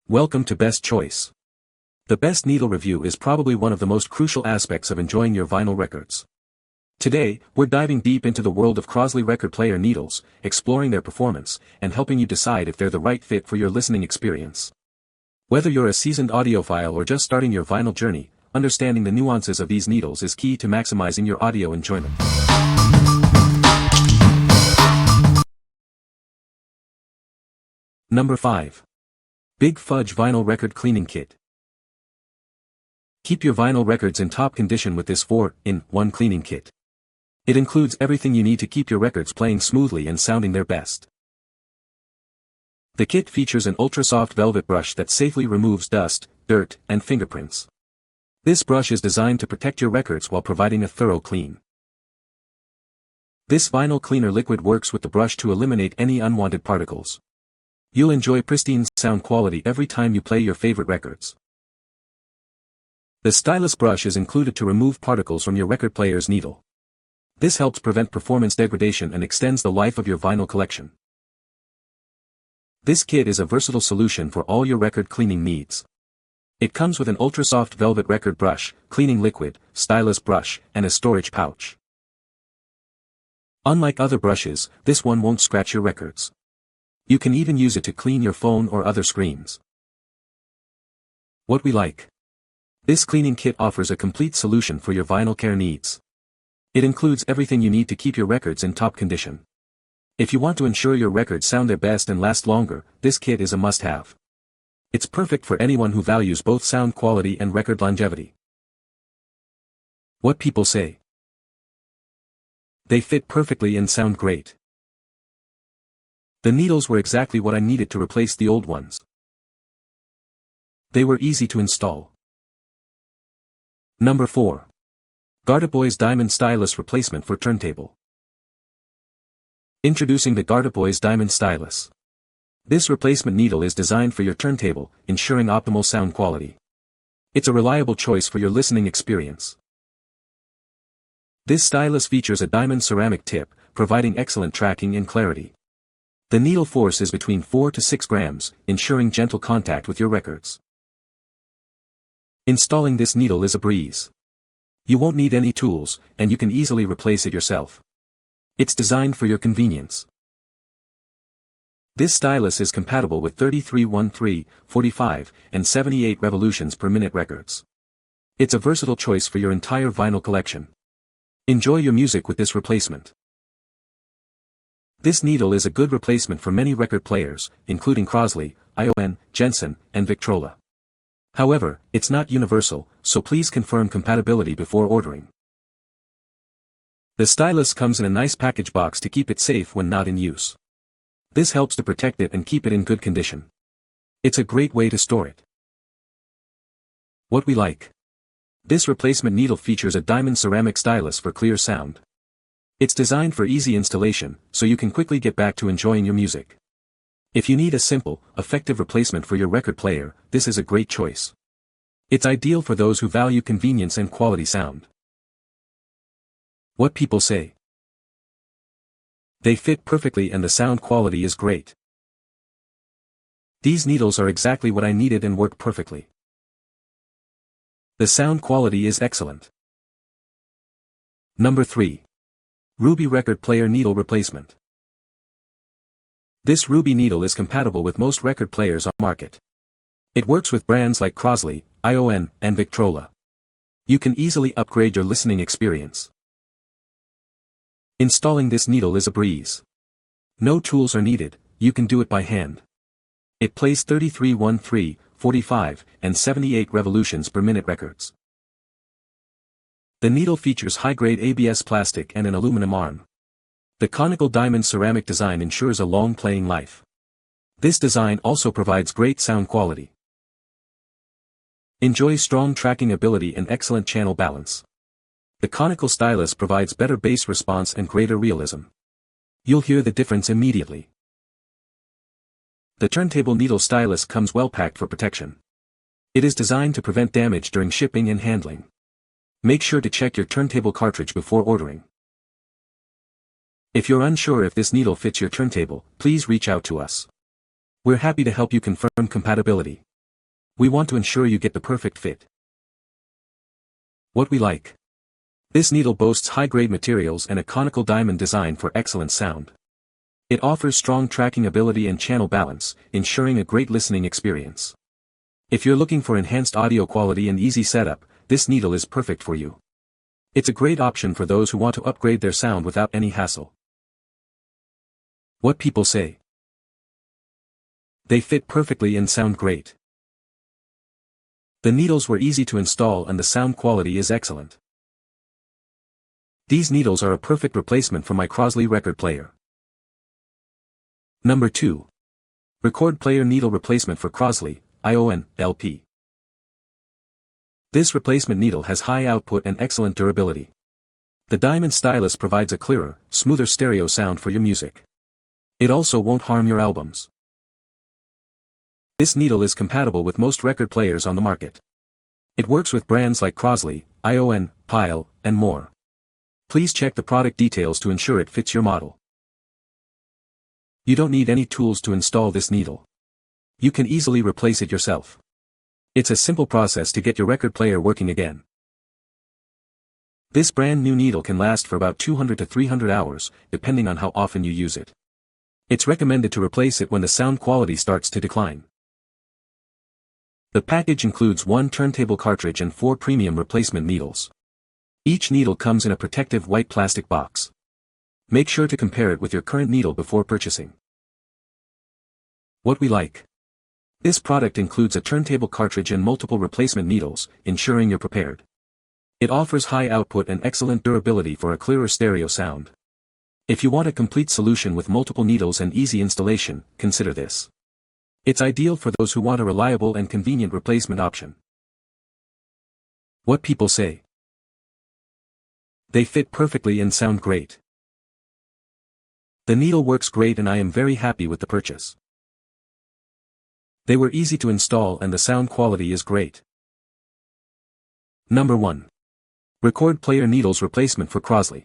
Welcome to Best Choice. The best needle review is probably one of the most crucial aspects of enjoying your vinyl records. Today, we're diving deep into the world of Crosley record player needles, exploring their performance, and helping you decide if they're the right fit for your listening experience. Whether you're a seasoned audiophile or just starting your vinyl journey, understanding the nuances of these needles is key to maximizing your audio enjoyment. Number 5. Big Fudge Vinyl Record Cleaning Kit. Keep your vinyl records in top condition with this 4-in-1 cleaning kit. It includes everything you need to keep your records playing smoothly and sounding their best. The kit features an ultra-soft velvet brush that safely removes dust, dirt, and fingerprints. This brush is designed to protect your records while providing a thorough clean. This vinyl cleaner liquid works with the brush to eliminate any unwanted particles. You'll enjoy pristine sound quality every time you play your favorite records. The Stylus brush is included to remove particles from your record player's needle. This helps prevent performance degradation and extends the life of your vinyl collection. This kit is a versatile solution for all your record cleaning needs. It comes with an ultra-soft velvet record brush, cleaning liquid, Stylus brush, and a storage pouch. Unlike other brushes, this one won't scratch your records. You can even use it to clean your phone or other screens. What we like. This cleaning kit offers a complete solution for your vinyl care needs. It includes everything you need to keep your records in top condition. If you want to ensure your records sound their best and last longer, this kit is a must-have. It's perfect for anyone who values both sound quality and record longevity. What people say. They fit perfectly and sound great. The needles were exactly what I needed to replace the old ones. They were easy to install. Number 4. Gartopvoiz Diamond Stylus Replacement for Turntable. Introducing the Gartopvoiz Diamond Stylus. This replacement needle is designed for your turntable, ensuring optimal sound quality. It's a reliable choice for your listening experience. This stylus features a diamond ceramic tip, providing excellent tracking and clarity. The needle force is between 4 to 6 grams, ensuring gentle contact with your records. Installing this needle is a breeze. You won't need any tools, and you can easily replace it yourself. It's designed for your convenience. This stylus is compatible with 3313, 45, and 78 revolutions per minute records. It's a versatile choice for your entire vinyl collection. Enjoy your music with this replacement. This needle is a good replacement for many record players, including Crosley, ION, Jensen, and Victrola. However, it's not universal, so please confirm compatibility before ordering. The stylus comes in a nice package box to keep it safe when not in use. This helps to protect it and keep it in good condition. It's a great way to store it. What we like. This replacement needle features a diamond ceramic stylus for clear sound. It's designed for easy installation, so you can quickly get back to enjoying your music. If you need a simple, effective replacement for your record player, this is a great choice. It's ideal for those who value convenience and quality sound. What people say. They fit perfectly and the sound quality is great. These needles are exactly what I needed and work perfectly. The sound quality is excellent. Number 3. Ruby Record Player Needle Replacement. This Ruby needle is compatible with most record players on the market. It works with brands like Crosley, ION, and Victrola. You can easily upgrade your listening experience. Installing this needle is a breeze. No tools are needed, you can do it by hand. It plays 3313, 45, and 78 revolutions per minute records. The needle features high-grade ABS plastic and an aluminum arm. The conical diamond ceramic design ensures a long playing life. This design also provides great sound quality. Enjoy strong tracking ability and excellent channel balance. The conical stylus provides better bass response and greater realism. You'll hear the difference immediately. The turntable needle stylus comes well packed for protection. It is designed to prevent damage during shipping and handling. Make sure to check your turntable cartridge before ordering. If you're unsure if this needle fits your turntable, please reach out to us. We're happy to help you confirm compatibility. We want to ensure you get the perfect fit. What we like. This needle boasts high-grade materials and a conical diamond design for excellent sound. It offers strong tracking ability and channel balance, ensuring a great listening experience. If you're looking for enhanced audio quality and easy setup, this needle is perfect for you. It's a great option for those who want to upgrade their sound without any hassle. What people say. They fit perfectly and sound great. The needles were easy to install and the sound quality is excellent. These needles are a perfect replacement for my Crosley record player. Number 2. Record player needle replacement for Crosley, ION, LP. This replacement needle has high output and excellent durability. The diamond stylus provides a clearer, smoother stereo sound for your music. It also won't harm your albums. This needle is compatible with most record players on the market. It works with brands like Crosley, ION, Pile, and more. Please check the product details to ensure it fits your model. You don't need any tools to install this needle. You can easily replace it yourself. It's a simple process to get your record player working again. This brand new needle can last for about 200 to 300 hours, depending on how often you use it. It's recommended to replace it when the sound quality starts to decline. The package includes 1 turntable cartridge and 4 premium replacement needles. Each needle comes in a protective white plastic box. Make sure to compare it with your current needle before purchasing. What we like. This product includes a turntable cartridge and multiple replacement needles, ensuring you're prepared. It offers high output and excellent durability for a clearer stereo sound. If you want a complete solution with multiple needles and easy installation, consider this. It's ideal for those who want a reliable and convenient replacement option. What people say. They fit perfectly and sound great. The needle works great and I am very happy with the purchase. They were easy to install and the sound quality is great. Number 1. Record player needles replacement for Crosley.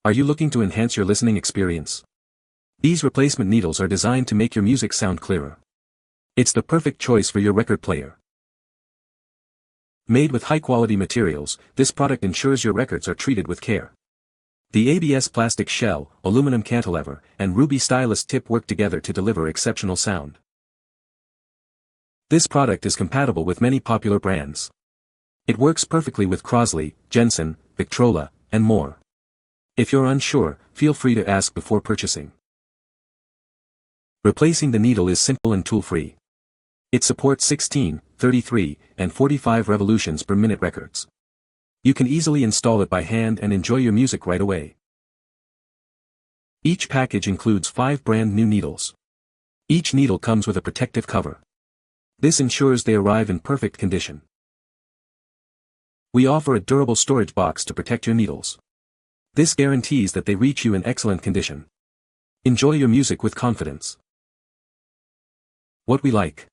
Are you looking to enhance your listening experience? These replacement needles are designed to make your music sound clearer. It's the perfect choice for your record player. Made with high-quality materials, this product ensures your records are treated with care. The ABS plastic shell, aluminum cantilever, and ruby stylus tip work together to deliver exceptional sound. This product is compatible with many popular brands. It works perfectly with Crosley, Jensen, Victrola, and more. If you're unsure, feel free to ask before purchasing. Replacing the needle is simple and tool-free. It supports 16, 33, and 45 revolutions per minute records. You can easily install it by hand and enjoy your music right away. Each package includes 5 brand new needles. Each needle comes with a protective cover. This ensures they arrive in perfect condition. We offer a durable storage box to protect your needles. This guarantees that they reach you in excellent condition. Enjoy your music with confidence. What we like.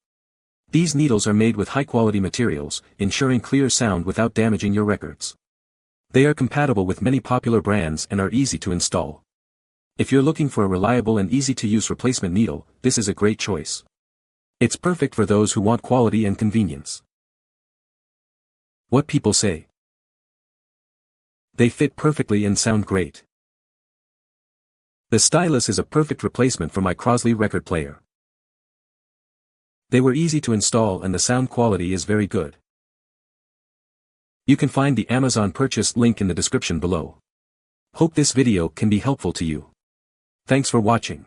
These needles are made with high-quality materials, ensuring clear sound without damaging your records. They are compatible with many popular brands and are easy to install. If you're looking for a reliable and easy-to-use replacement needle, this is a great choice. It's perfect for those who want quality and convenience. What people say. They fit perfectly and sound great. The Stylus is a perfect replacement for my Crosley record player. They were easy to install and the sound quality is very good. You can find the Amazon purchase link in the description below. Hope this video can be helpful to you. Thanks for watching.